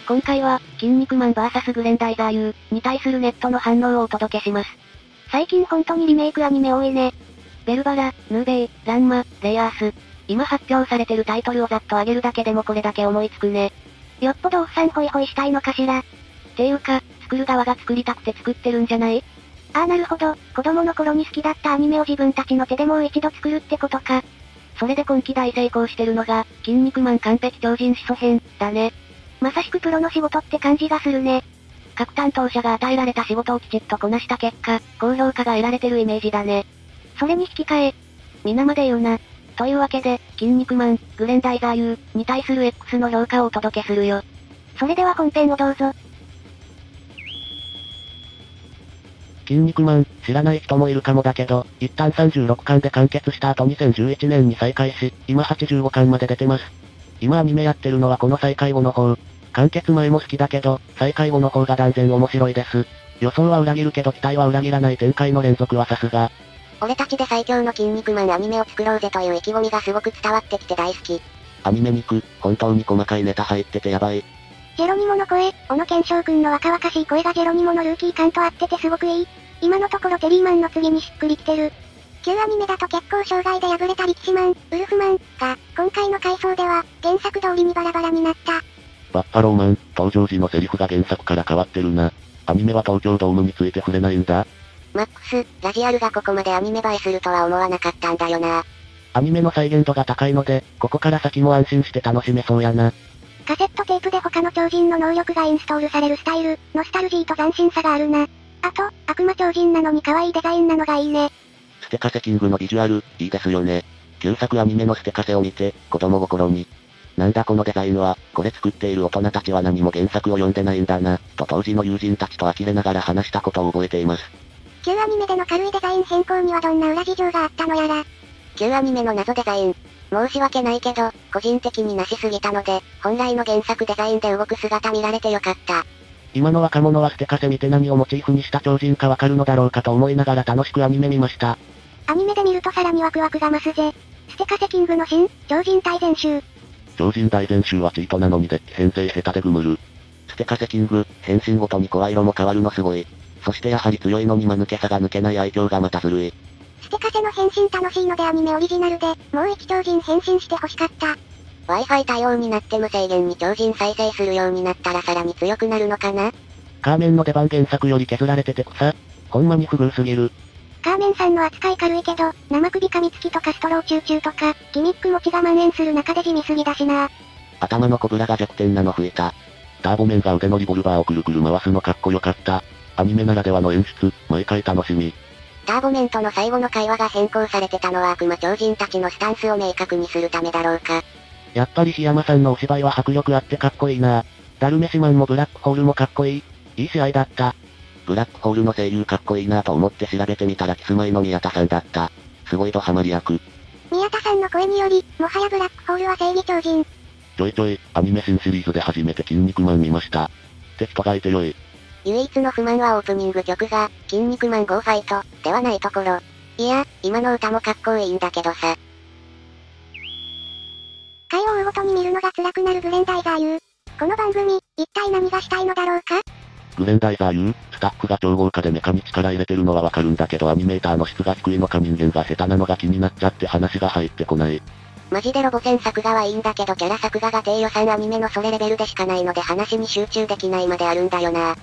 今回は、筋肉マン VS グレンダイザー U に対するネットの反応をお届けします。最近本当にリメイクアニメ多いね。ベルバラ、ヌーベイ、ランマ、レイアース。今発表されてるタイトルをざっと上げるだけでもこれだけ思いつくね。よっぽどおっさんホイホイしたいのかしら。っていうか、作る側が作りたくて作ってるんじゃない？ああなるほど、子供の頃に好きだったアニメを自分たちの手でもう一度作るってことか。それで今期大成功してるのが、筋肉マン完璧超人始祖編、だね。まさしくプロの仕事って感じがするね。各担当者が与えられた仕事をきちっとこなした結果、高評価が得られてるイメージだね。それに引き換え、皆まで言うな。というわけで、筋肉マン、グレンダイザー U に対する X の評価をお届けするよ。それでは本編をどうぞ。筋肉マン、知らない人もいるかもだけど、一旦36巻で完結した後2011年に再開し、今85巻まで出てます。今アニメやってるのはこの再開後の方。完結前も好きだけど、再開後の方が断然面白いです。予想は裏切るけど期待は裏切らない展開の連続はさすが。俺たちで最強の筋肉マンアニメを作ろうぜという意気込みがすごく伝わってきて大好き。アニメ肉、本当に細かいネタ入っててやばい。ジェロニモの声、小野賢章くんの若々しい声がジェロニモのルーキー感と合っててすごくいい。今のところテリーマンの次にしっくりきてる。旧アニメだと結構障害で敗れた力士マン、ウルフマンが、今回の回想では、原作通りにバラバラになった。バッファローマン、登場時のセリフが原作から変わってるな。アニメは東京ドームについて触れないんだ。マックス、ラジアルがここまでアニメ映えするとは思わなかったんだよな。アニメの再現度が高いので、ここから先も安心して楽しめそうやな。カセットテープで他の超人の能力がインストールされるスタイル、ノスタルジーと斬新さがあるな。あと、悪魔超人なのに可愛いデザインなのがいいね。ステカセキングのビジュアル、いいですよね。旧作アニメのステカセを見て、子供心に。なんだこのデザインは、これ作っている大人たちは何も原作を読んでないんだな、と当時の友人たちと呆れながら話したことを覚えています。旧アニメでの軽いデザイン変更にはどんな裏事情があったのやら。旧アニメの謎デザイン。申し訳ないけど、個人的になしすぎたので、本来の原作デザインで動く姿見られてよかった。今の若者はステカセ見て何をモチーフにした超人かわかるのだろうかと思いながら楽しくアニメ見ました。アニメで見るとさらにワクワクが増すぜ。ステカセキングの新、超人大全集。超人大全集はチートなのにデッキ編成下手でグムる。ステカセキング、変身ごとに声色も変わるのすごい。そしてやはり強いのに間抜けさが抜けない愛嬌がまたずるい。ステカセの変身楽しいのでアニメオリジナルで、もう一超人変身して欲しかった。Wi-Fi 対応になって無制限に超人再生するようになったらさらに強くなるのかな？カーメンの出番原作より削られてて草。ほんまに不遇すぎる。カーメンさんの扱い軽いけど、生首噛みつきとかストローチューチューとか、ギミック持ちが蔓延する中で地味すぎだしな。頭のコブラが弱点なの増えた。ターボメンが腕のリボルバーをくるくる回すのかっこよかった。アニメならではの演出、毎回楽しみ。ターボメンとの最後の会話が変更されてたのは悪魔超人たちのスタンスを明確にするためだろうか。やっぱり檜山さんのお芝居は迫力あってかっこいいな。ダルメシマンもブラックホールもかっこいい。いい試合だった。ブラックホールの声優かっこいいなと思って調べてみたらキスマイの宮田さんだった。すごいドハマり役。宮田さんの声により、もはやブラックホールは正義超人。ちょいちょい、アニメ新シリーズで初めて筋肉マン見ました。って人がいてよい。唯一の不満はオープニング曲が、筋肉マンゴーファイト、ではないところ。いや、今の歌もかっこいいんだけどさ。回を追うごとに見るのが辛くなるグレンダイザー U。この番組、一体何がしたいのだろうか？グレンダイザー U、スタッフが超豪華でメカに力入れてるのはわかるんだけどアニメーターの質が低いのか人間が下手なのが気になっちゃって話が入ってこない。マジでロボ戦作画はいいんだけどキャラ作画が低予算アニメのそれレベルでしかないので話に集中できないまであるんだよな。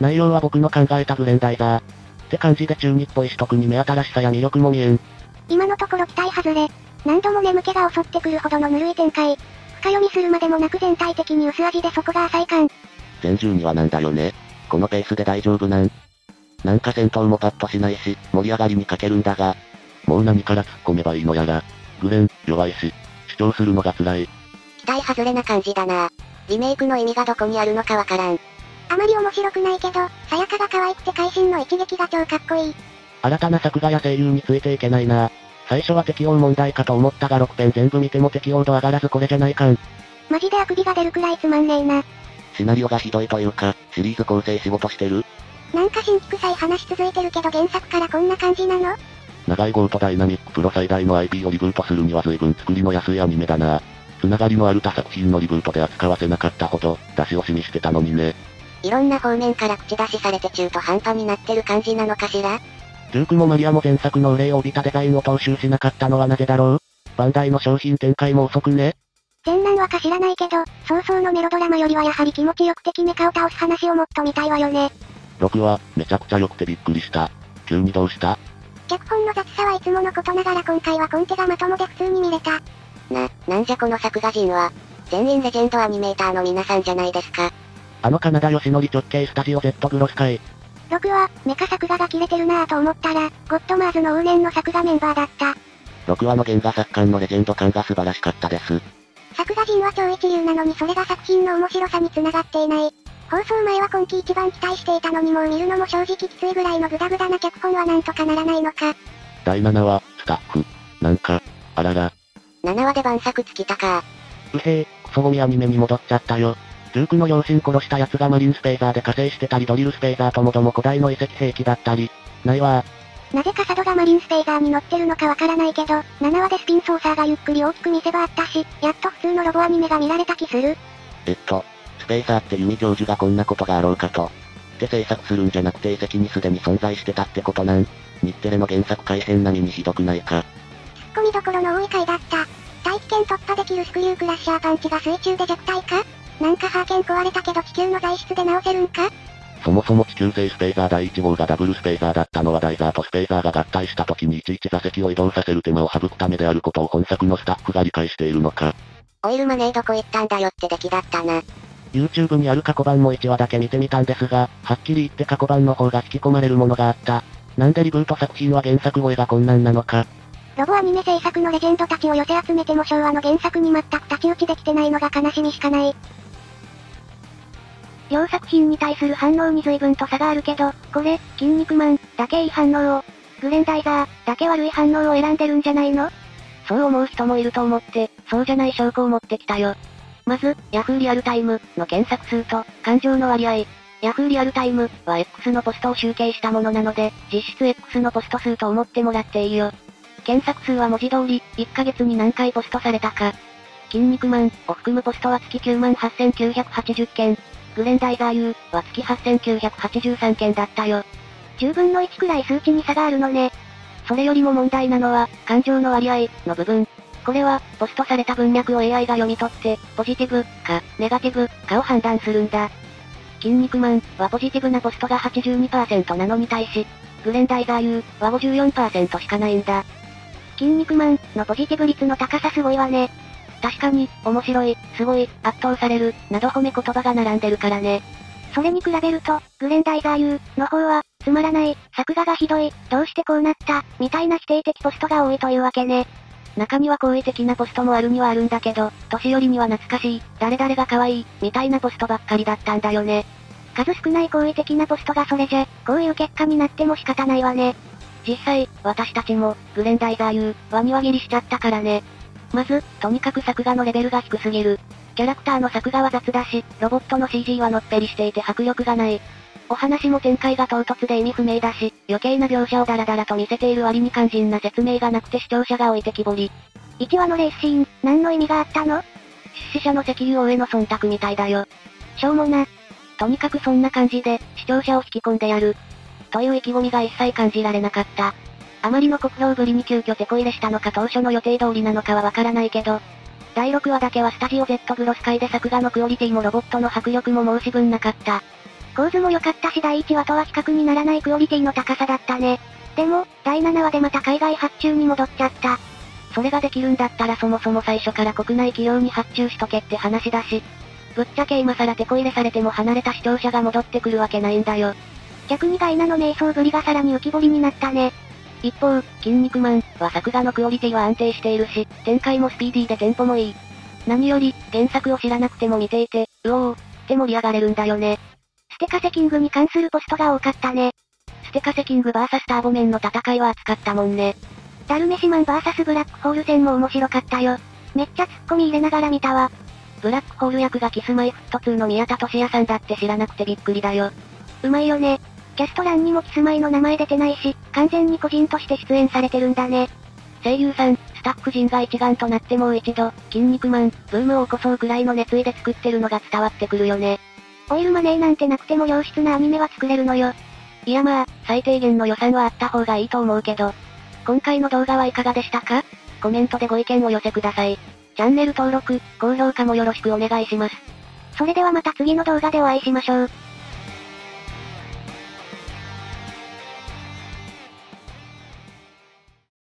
内容は僕の考えたグレンダイザー。って感じで中二っぽいし特に目新しさや魅力も見えん。今のところ期待外れ。何度も眠気が襲ってくるほどのぬるい展開。深読みするまでもなく全体的に薄味で底が浅い感。全12話なんだよね。このペースで大丈夫なん？なんか戦闘もパッとしないし、盛り上がりに欠けるんだが。もう何から突っ込めばいいのやら。グレン、弱いし、主張するのが辛い。期待外れな感じだな。リメイクの意味がどこにあるのかわからん。あまり面白くないけど、さやかが可愛くて会心の一撃が超かっこいい。新たな作画や声優についていけないな。最初は適応問題かと思ったが6編全部見ても適応度上がらずこれじゃないかん。マジであくびが出るくらいつまんねえな。シナリオがひどいというか、シリーズ構成仕事してる？なんか新規臭い話続いてるけど原作からこんな感じなの？長いゴートダイナミックプロ最大の IP をリブートするには随分作りの安いアニメだな。つながりのある他作品のリブートで扱わせなかったほど、出し惜しみしてたのにね。いろんな方面から口出しされて中途半端になってる感じなのかしら？デュークもマリアも前作の憂いを帯びたデザインを踏襲しなかったのはなぜだろう？バンダイの商品展開も遅くね？前男はか知らないけど、早々のメロドラマよりはやはり気持ちよく敵メカを倒す話をもっと見たいわよね。6は、めちゃくちゃ良くてびっくりした。急にどうした？脚本の雑さはいつものことながら今回はコンテがまともで普通に見れた。なんじゃこの作画陣は。全員レジェンドアニメーターの皆さんじゃないですか。カナダ吉典直系スタジオ Z グロス会。6は、メカ作画が切れてるなぁと思ったら、ゴッドマーズの往年の作画メンバーだった。6話の原画作感のレジェンド感が素晴らしかったです。作画陣は超一流なのにそれが作品の面白さに繋がっていない。放送前は今季一番期待していたのにもう見るのも正直きついぐらいのグダグダな脚本はなんとかならないのか。第7話、スタッフ。なんか、あらら。7話で晩作尽きたか。うへぇ、クソゴミアニメに戻っちゃったよ。デュークの両親殺した奴がマリンスペーザーで加勢してたりドリルスペーザーともども古代の遺跡兵器だったり。ないわなぜか佐渡がマリンスペーザーに乗ってるのかわからないけど、7話でスピン操作がゆっくり大きく見せ場あったし、やっと普通のロボアニメが見られた気する。スペーサーって弓教授がこんなことがあろうかと。で制作するんじゃなくて遺跡にすでに存在してたってことなん。日テレの原作改編並みにひどくないか。ツッコミどころの多い回だった。大気圏突破できるスクリュークラッシャーパンチが水中で弱体か？なんかハーケン壊れたけど地球の材質で直せるんか？そもそも地球製スペーザー第1号がダブルスペーザーだったのはダイザーとスペーザーが合体した時にいちいち座席を移動させる手間を省くためであることを本作のスタッフが理解しているのか。オイルマネーどこ行ったんだよって出来だったな。YouTube にある過去版も1話だけ見てみたんですが、はっきり言って過去版の方が引き込まれるものがあった。なんでリブート作品は原作超えが困難なのか。ロボアニメ制作のレジェンドたちを寄せ集めても昭和の原作に全く太刀打ちできてないのが悲しみしかない。両作品に対する反応に随分と差があるけど、これ、筋肉マン、だけいい反応を、グレンダイザー、だけ悪い反応を選んでるんじゃないの？そう思う人もいると思って、そうじゃない証拠を持ってきたよ。まず、Yahoo リアルタイムの検索数と、感情の割合。Yahoo リアルタイムは X のポストを集計したものなので、実質 X のポスト数と思ってもらっていいよ。検索数は文字通り、1ヶ月に何回ポストされたか。筋肉マンを含むポストは月98,980件。グレンダイザー U は月8,983件だったよ。10分の1くらい数値に差があるのね。それよりも問題なのは、感情の割合の部分。これは、ポストされた文脈を AI が読み取って、ポジティブか、ネガティブかを判断するんだ。筋肉マンはポジティブなポストが 82% なのに対し、グレンダイザー U は 54% しかないんだ。筋肉マンのポジティブ率の高さすごいわね。確かに、面白い、すごい、圧倒される、など褒め言葉が並んでるからね。それに比べると、グレンダイザー U の方は、つまらない、作画がひどい、どうしてこうなった、みたいな否定的ポストが多いというわけね。中には好意的なポストもあるにはあるんだけど、年寄りには懐かしい、誰々が可愛い、みたいなポストばっかりだったんだよね。数少ない好意的なポストがそれじゃ、こういう結果になっても仕方ないわね。実際、私たちも、グレンダイザー U は庭切りしちゃったからね。まず、とにかく作画のレベルが低すぎる。キャラクターの作画は雑だし、ロボットの CG はのっぺりしていて迫力がない。お話も展開が唐突で意味不明だし、余計な描写をダラダラと見せている割に肝心な説明がなくて視聴者が置いてきぼり。1話のレースシーン、何の意味があったの？出資者の石油王への忖度みたいだよ。しょうもな。とにかくそんな感じで、視聴者を引き込んでやる。という意気込みが一切感じられなかった。あまりの酷評ぶりに急遽手こ入れしたのか当初の予定通りなのかはわからないけど、第6話だけはスタジオ Z グロス界で作画のクオリティもロボットの迫力も申し分なかった。構図も良かったし第1話とは比較にならないクオリティの高さだったね。でも、第7話でまた海外発注に戻っちゃった。それができるんだったらそもそも最初から国内企業に発注しとけって話だし、ぶっちゃけ今更手こ入れされても離れた視聴者が戻ってくるわけないんだよ。逆にガイナの迷走ぶりがさらに浮き彫りになったね。一方、筋肉マンは作画のクオリティは安定しているし、展開もスピーディーでテンポもいい。何より、原作を知らなくても見ていて、うおー、って盛り上がれるんだよね。ステカセキングに関するポストが多かったね。ステカセキング VS ターボメンの戦いは熱かったもんね。ダルメシマン VS ブラックホール戦も面白かったよ。めっちゃツッコミ入れながら見たわ。ブラックホール役がキスマイフット2の宮田俊也さんだって知らなくてびっくりだよ。うまいよね。キャスト欄にもキスマイの名前出てないし、完全に個人として出演されてるんだね。声優さん、スタッフ陣が一丸となってもう一度、筋肉マン、ブームを起こそうくらいの熱意で作ってるのが伝わってくるよね。オイルマネーなんてなくても良質なアニメは作れるのよ。いやまあ、最低限の予算はあった方がいいと思うけど。今回の動画はいかがでしたか？コメントでご意見をお寄せください。チャンネル登録、高評価もよろしくお願いします。それではまた次の動画でお会いしましょう。